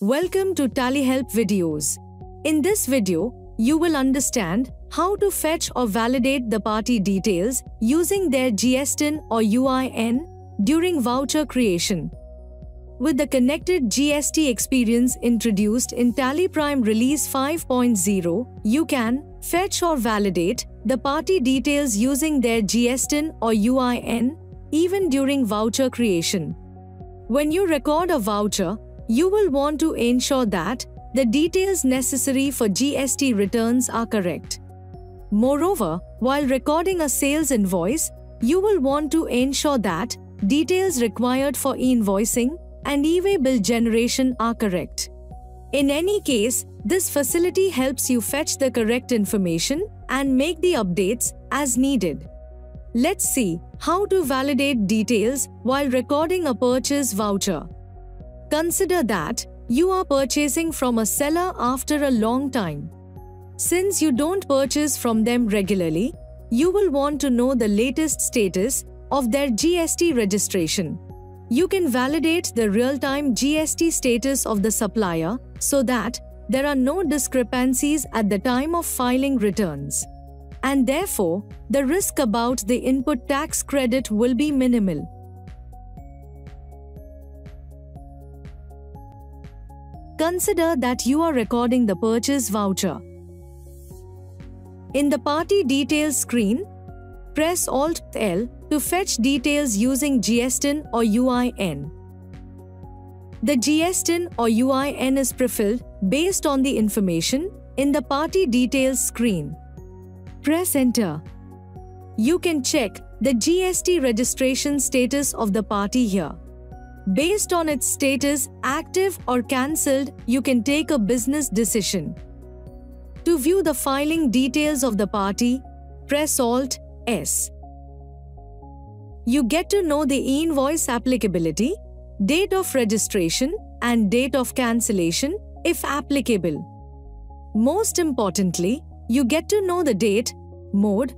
Welcome to TallyHelp videos. In this video, you will understand how to fetch or validate the party details using their GSTIN or UIN during voucher creation. With the connected GST experience introduced in Tally Prime Release 5.0, you can fetch or validate the party details using their GSTIN or UIN even during voucher creation. When you record a voucher, you will want to ensure that the details necessary for GST returns are correct. Moreover, while recording a sales invoice, you will want to ensure that details required for e-invoicing and e-way bill generation are correct. In any case, this facility helps you fetch the correct information and make the updates as needed. Let's see how to validate details while recording a purchase voucher. Consider that you are purchasing from a seller after a long time. Since you don't purchase from them regularly, you will want to know the latest status of their GST registration. You can validate the real-time GST status of the supplier so that there are no discrepancies at the time of filing returns. And therefore, the risk about the input tax credit will be minimal. Consider that you are recording the purchase voucher. In the Party Details screen, press Alt-L to fetch details using GSTIN or UIN. The GSTIN or UIN is prefilled based on the information in the Party Details screen. Press Enter. You can check the GST registration status of the party here. Based on its status, active or cancelled, you can take a business decision. To view the filing details of the party, press Alt-S. You get to know the e-invoice applicability, date of registration, and date of cancellation, if applicable. Most importantly, you get to know the date, mode,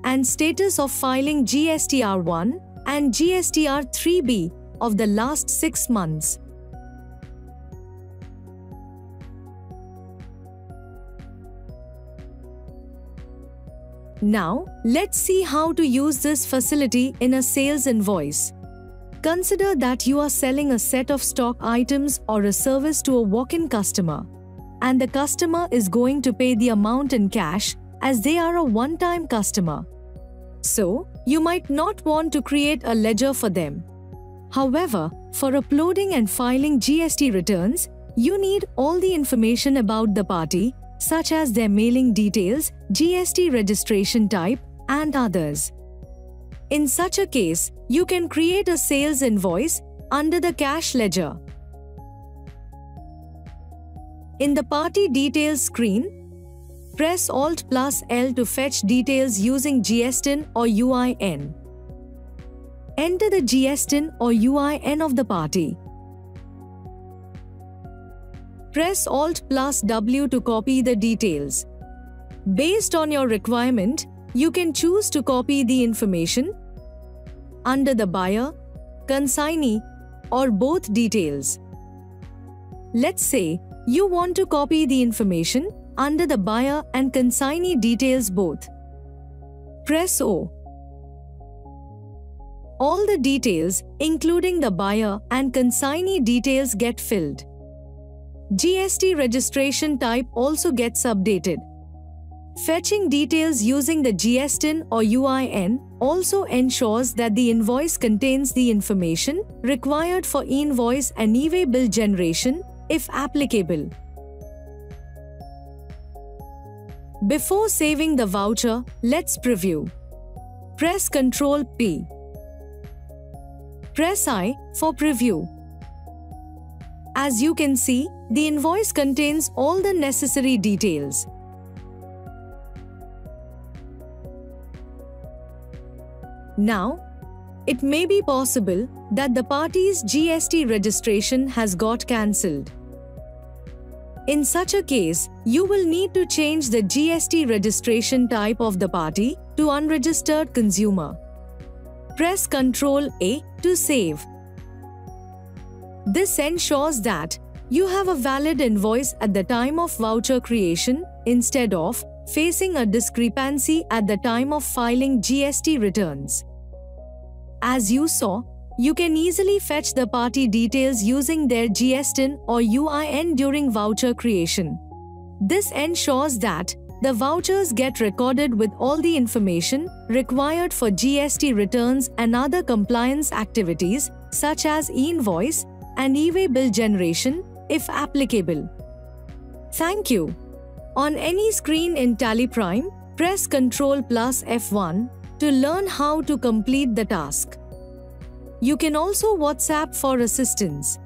and status of filing GSTR1 and GSTR3B of the last 6 months. Now, let's see how to use this facility in a sales invoice. Consider that you are selling a set of stock items or a service to a walk-in customer, and the customer is going to pay the amount in cash as they are a one-time customer. So, you might not want to create a ledger for them. However, for uploading and filing GST returns, you need all the information about the party, such as their mailing details, GST registration type, and others. In such a case, you can create a sales invoice under the cash ledger. In the Party Details screen, press Alt+L to fetch details using GSTIN or UIN. Enter the GSTIN or UIN of the party. Press Alt+W to copy the details. Based on your requirement, you can choose to copy the information under the buyer, consignee, or both details. Let's say you want to copy the information under the buyer and consignee details both. Press O. All the details, including the buyer and consignee details, get filled. GST registration type also gets updated. Fetching details using the GSTIN or UIN also ensures that the invoice contains the information required for e-invoice and e-way bill generation, if applicable. Before saving the voucher, let's preview. Press Ctrl+P. Press I for preview. As you can see, the invoice contains all the necessary details. Now, it may be possible that the party's GST registration has got cancelled. In such a case, you will need to change the GST registration type of the party to unregistered consumer. Press Ctrl+A to save. This ensures that You have a valid invoice at the time of voucher creation instead of facing a discrepancy at the time of filing GST returns. As you saw, you can easily fetch the party details using their GSTIN or UIN during voucher creation. This ensures that the vouchers get recorded with all the information required for GST returns and other compliance activities such as e-invoice and e-way bill generation, if applicable. Thank you. On any screen in Tally Prime, press Ctrl plus F1 to learn how to complete the task. You can also WhatsApp for assistance.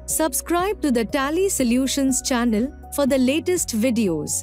Subscribe to the Tally Solutions channel for the latest videos.